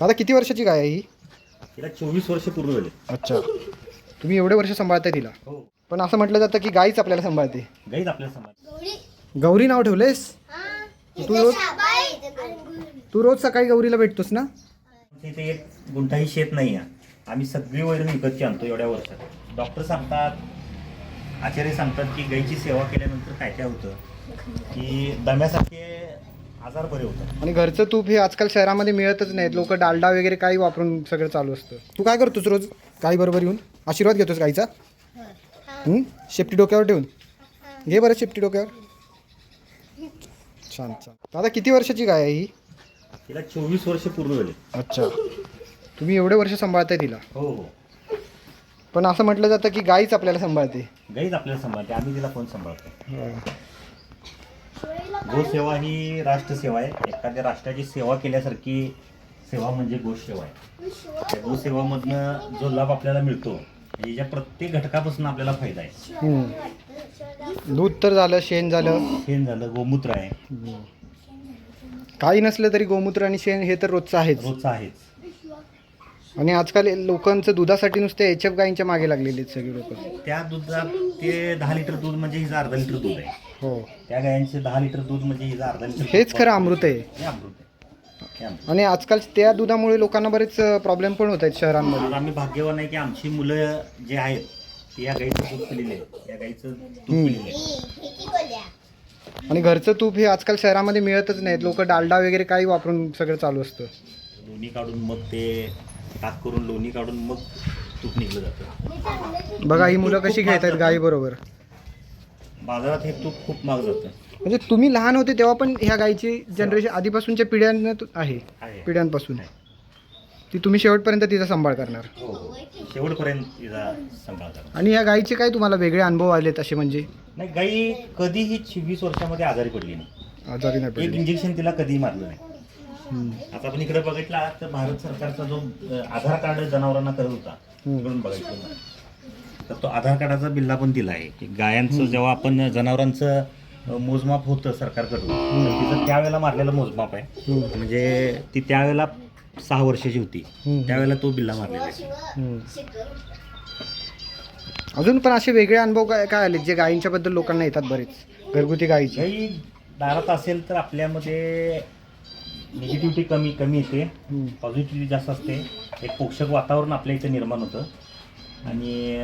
दादा किती वर्षाची गाय आहे ही? तिला 24 वर्ष पूर्ण झाले. अच्छा, तुम्ही एवढे वर्ष सांभाळताय तिला? हो, पण असं म्हटलं जातं की गायच आपल्याला सांभाळते. गाईच आपल्याला सांभाळ. गौरी नाव ठेवलेस? तू रोज सकाळी गौरीला भेटतोस ना? इथे एक गुंठाही शेत नाही आहे. आम्ही सगळी वैरण विकतची आणतो एवढ्या वर्षात. डॉक्टर सांगतात, आचार्य सांगतात की गाईची सेवा केल्यानंतर काय काय होतं की दम्यासारखे आजार बरे होतात. आणि घरचं तूप हे आजकाल शहरामध्ये मिळतच नाहीत. लोक डालडा वगैरे काही वापरून सगळं चालू असतं. तू काय करतोस रोज गाई बरोबर येऊन? आशीर्वाद घेतोस गाईचा? शेपटी डोक्यावर ठेवून घे बरं शेपटी डोक्यावर. छान छान. दादा किती वर्षाची गाय आहे ही? तिला 24 वर्ष पूर्ण झाले. अच्छा, तुम्ही एवढे वर्ष सांभाळताय तिला? हो हो, पण असं म्हटलं जातं की गायच आपल्याला सांभाळते. गाईच आपल्याला सांभाळते. आम्ही तिला कोण सांभाळतो? गोसेवा ही राष्ट्रसेवा आहे. एखाद्या राष्ट्राची सेवा केल्यासारखी सेवा म्हणजे गोसेवा आहे. त्या गोसेवामधनं जो लाभ आपल्याला मिळतो याच्या प्रत्येक घटकापासून आपल्याला फायदा आहे. दूध तर झालं, शेण झालं, शेण झालं, गोमूत्र आहे, काही नसलं तरी गोमूत्र आणि शेण हे तर रोजचं आहेच. रोजचं आहेच. आणि आजकाल लोकांचं दुधासाठी नुसते HF गाईंच्या मागे लागलेले आहेत सगळे लोक. त्या दुधात ते 10 लिटर दूध म्हणजे हिचं अर्धा लिटर दूध आहे. हो, त्या गायांचे 10 लिटर दूध म्हणजे हिचं अर्धा लिटर. हेच खरं अमृत आहे. हे अमृत आहे. हे अमृत. आणि आजकाल त्या दुधामुळे लोकांना बरेच प्रॉब्लेम पण होत आहेत शहरांमध्ये. आज आम्ही भाग्यवान आहे की आमची मुलं जे आहेत ती या गाईचं दूध पिलेले आहेत. या गाईचं दूध पिलेले आहे. आणि घरचं तूप हे आजकाल शहरामध्ये मिळतच नाहीत. लोक डालडा वगैरे काही वापरून सगळं चालू असतं. लोणी काढून मग ते ताक करून लोणी काढून मग तूप निघलं जातं. बघा ही मुलं कशी घेत आहेत गाई बरोबर. बाजारात हे तूप खूप महाग जातं. म्हणजे तुम्ही लहान होते तेव्हा पण ह्या गाईची जनरेशन आधीपासूनच्या पिढ्यांना आहे, पिढ्यांपासून ती तुम्ही शेवटपर्यंत तिचा सांभाळ करणार. हो हो, शेवटपर्यंत तिचा सांभाळ करा. आणि या गाईचे काय तुम्हाला वेगळे अनुभव आलेत असे? म्हणजे नाही, गाई कधीही 24 वर्षामध्ये आजारी पडली नाही. आजारी नाही एक पडले. इंजेक्शन तिला कधीही मारलं नाही. आता आपण इकडे बघितला तर भारत सरकारचा जो आधार कार्ड जनावरांना करत होता इकडून बघायचं ना, तर तो आधार कार्डाचा बिल्ला पण दिला आहे की गायांचं जेव्हा आपण जनावरांचं मोजमाप होतं सरकारकडून, तर तिचं त्यावेळेला मारलेलं मोजमाप आहे. म्हणजे ती त्यावेळेला 6 वर्षाची होती, त्यावेळेला तो बिल्ला मारलेला आहे. अजून पण असे वेगळे अनुभव काय काय आले जे गायींच्या बद्दल लोकांना येतात बरेच घरगुती गायीचे? गाई दारात असेल तर आपल्यामध्ये निगेटिव्हिटी कमी येते, पॉझिटिव्हिटी जास्त असते. एक पोषक वातावरण आपल्या इथे निर्माण होतं. आणि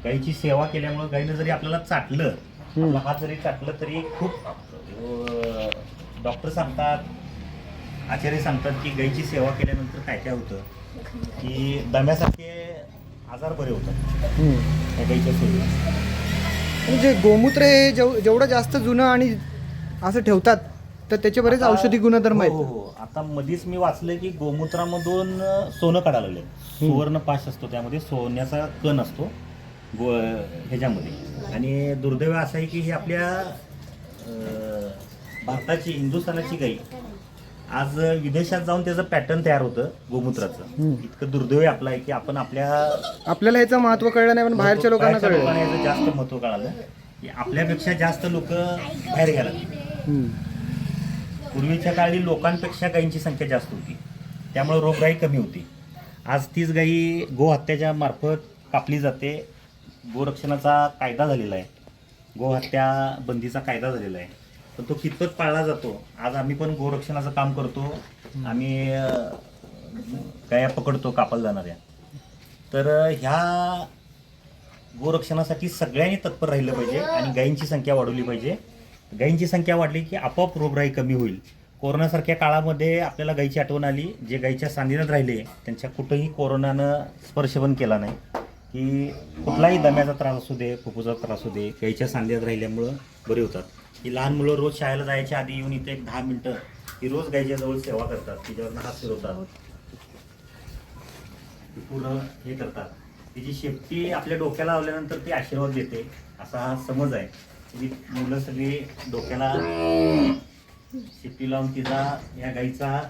गाईची सेवा केल्यामुळं गाईनं जरी आपल्याला चाटलं, आपला हात जरी चाटलं तरी खूप डॉक्टर सांगतात, आचार्य सांगतात की गाईची सेवा केल्यानंतर काय काय होतं की दम्यासारखे आजार बरे होतात त्या गाईच्या सेवेत. म्हणजे गोमूत्र हे जेवढं जास्त जुनं आणि असं ठेवतात तर त्याचे बरेच औषधी गुणधर्म आहेत. हो हो, आता मध्येच मी वाचलं की गोमूत्रामधून सोनं काढायला लागले. सुवर्ण पाश असतो, त्यामध्ये सोन्याचा कण असतो ह्याच्यामध्ये. आणि दुर्दैव असं आहे की हे आपल्या भारताची, हिंदुस्थानाची गाई आज विदेशात जाऊन त्याचं पॅटर्न तयार होतं गोमूत्राचं. इतकं दुर्दैव आपलं आहे की आपण आपल्याला ह्याचं महत्त्व कळलं नाही, पण बाहेरच्या लोकांना कळलं. याचं जास्त महत्त्व कळालं की आपल्यापेक्षा जास्त लोक बाहेर गेला. पूर्वीच्या काळी लोकांपेक्षा गायींची संख्या जास्त होती, त्यामुळे रोगराई कमी होती. आज तीच गायी गोहत्याच्या मार्फत कापली जाते. गोरक्षणाचा कायदा झालेला आहे, गोहत्या बंदीचा कायदा झालेला आहे, पण तो कितपत पाळला जातो? आज आम्ही पण गोरक्षणाचं काम करतो. आम्ही गाया पकडतो कापायला जाणाऱ्या. तर ह्या गोरक्षणासाठी सगळ्यांनी तत्पर राहिलं पाहिजे आणि गायींची संख्या वाढवली पाहिजे. गायींची संख्या वाढली की आपोआप रोगराई कमी होईल. कोरोनासारख्या काळामध्ये आपल्याला गायीची आठवण आली. जे गायीच्या सानिध्यात राहिले त्यांच्या कुठंही कोरोनानं स्पर्श पण केला नाही. की कुठलाही दम्याचा त्रास असू दे, फुफ्फुसाचा त्रास असू दे, गायीच्या सानिध्यात राहिल्यामुळं बरे होतात. ही लहान मुलं रोज शाळेला जायच्या आधी येऊन इथे एक 10 मिनटं ही रोज गायीच्या जवळ सेवा करतात. तिच्यावरनं हात फिरवतात, पूर्ण हे करतात. तिची शेपटी आपल्या डोक्याला लावल्यानंतर ती आशीर्वाद देते, असा हा समज आहे. ती मुलं सगळी डोक्याला शेपटी लावून तिचा, या गाईचा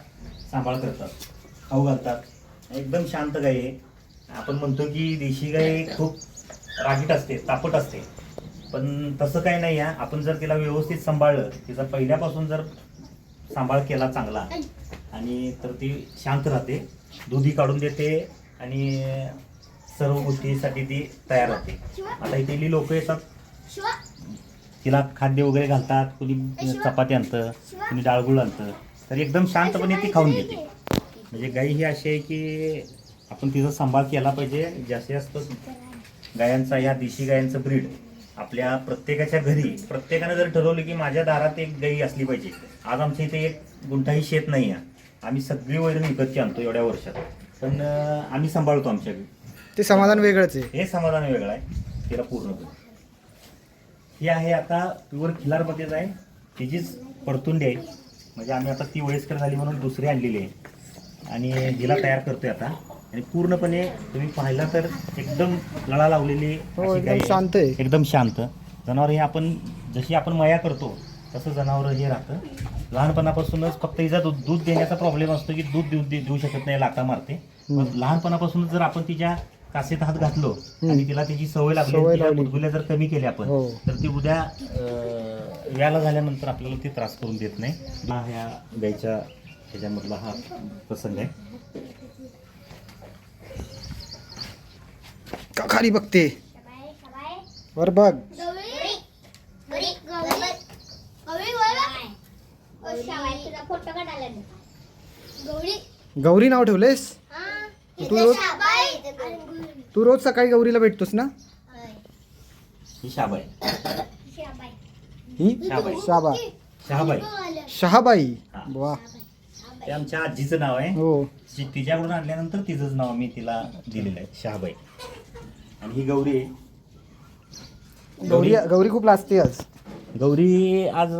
सांभाळ करतात, खाऊ घालतात. एकदम शांत गाई आहे. आपण म्हणतो की देशी गाई खूप रागीट असते, तापट असते, पण तसं काही नाही आहे. आपण जर तिला व्यवस्थित सांभाळलं, तिचा पहिल्यापासून जर सांभाळ केला चांगला, आणि तर ती शांत राहते, दुधी काढून देते आणि सर्व गोष्टीसाठी ती तयार राहते. आता इथली लोक येतात, तिला खाद्य वगैरे घालतात, कुणी चपाती आणतं, कुणी डाळगुळ आणतं, तर एकदम शांतपणे ती खाऊन घेते. म्हणजे गाई ही अशी आहे की आपण तिचा सांभाळ केला पाहिजे. जास्तीत जास्त गायांचा, ह्या देशी गायांचं ब्रीड आपल्या प्रत्येकाच्या घरी प्रत्येकानं जर ठरवलं की माझ्या दारात एक गाई असली पाहिजे. आज आमच्या इथे एक गुंठाही शेत नाही आहे, आम्ही सगळी वैरण विकतची आणतो एवढ्या वर्षात, पण आम्ही सांभाळतो आमच्या घरी. ते समाधान वेगळंच आहे. हे समाधान वेगळं आहे तिला पूर्णपणे. ही आहे आता प्युअर खिलारमध्येच आहे, तिचीच परतुंडी आहे. म्हणजे आम्ही आता ती वयस्कर झाली म्हणून दुसरी आणलेली आहे आणि जिला तयार करतोय आता. आणि पूर्णपणे तुम्ही पाहिला तर एकदम लळा लावलेली हो, अशी एकदम गाय आहे. शांत आहे. एकदम शांत जनावर. हे आपण जशी आपण मया करतो तसं जनावर हे राहतं. लहानपणापासूनच फक्त हिचा दूध देण्याचा प्रॉब्लेम असतो की दूध देऊ शकत नाही, लाटा मारते. पण लहानपणापासूनच जर आपण तिच्या कासेत हात घातलो आणि तिला त्याची सवय लागली, तिला गुदगुल्या जर कमी केल्या आपण, हो. तर ती उद्या व्याला झाल्यानंतर आपल्याला ती त्रास करून देत नाही. हा ह्या गाईच्या ह्याच्यामधला हा प्रसंग आहे. का खाली बघते वर बघ. गौरी नाव ठेवलेस तू रोज सकाळी गौरीला भेटतोस ना. ही शाबाई, ही शाबा शहाबाई, शहाबाई. हा. वा. ते आमच्या आजीचं नाव आहे. हो. तिच्याकडून आणल्यानंतर तिचंच नाव मी तिला दिलेलं आहे, शहाबाई. आणि ही गौरी गौरी गौरी खूप लाजते आज. गौरी आज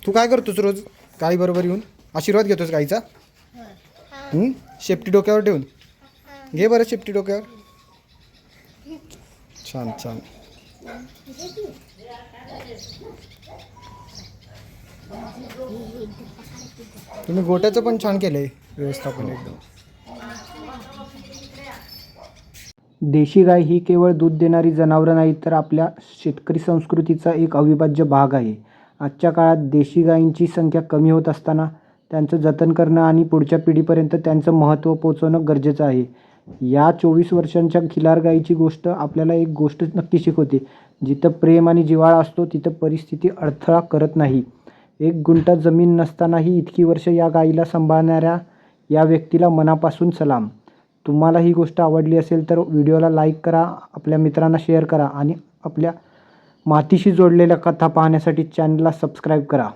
तू काय करतोस रोज गाई बरोबर येऊन आशीर्वाद घेतोस गाईचा? शेपटी डोक्यावर ठेवून घे बरं शेपटी डोक्यावर. छान छान. तुम्ही गोट्याचं पण छान केलंय व्यवस्थापन एकदम. देशी गाय ही केवळ दूध देणारी जनावरं नाहीत, तर आपल्या शेतकरी संस्कृतीचा एक अविभाज्य भाग आहे. आजच्या काळात देशी गायींची संख्या कमी होत असताना त्यांचं जतन करणं आणि पुढच्या पिढीपर्यंत त्यांचं महत्त्व पोहोचवणं गरजेचं आहे. या 24 वर्षांच्या खिलार गायीची गोष्ट आपल्याला एक गोष्ट नक्की शिकवते. जिथं प्रेम आणि जिव्हाळा असतो तिथं परिस्थिती अडथळा करत नाही. 1 गुंठा जमीन नसतानाही इतकी वर्ष या गायीला सांभाळणाऱ्या या व्यक्तीला मनापासून सलाम. तुम्हाला ही गोष्ट आवडली असेल तर व्हिडिओला लाईक करा, आपल्या मित्रांना शेअर करा आणि आपल्या मातीशी जोडलेल्या कथा पाहण्यासाठी चॅनलला सबस्क्राईब करा.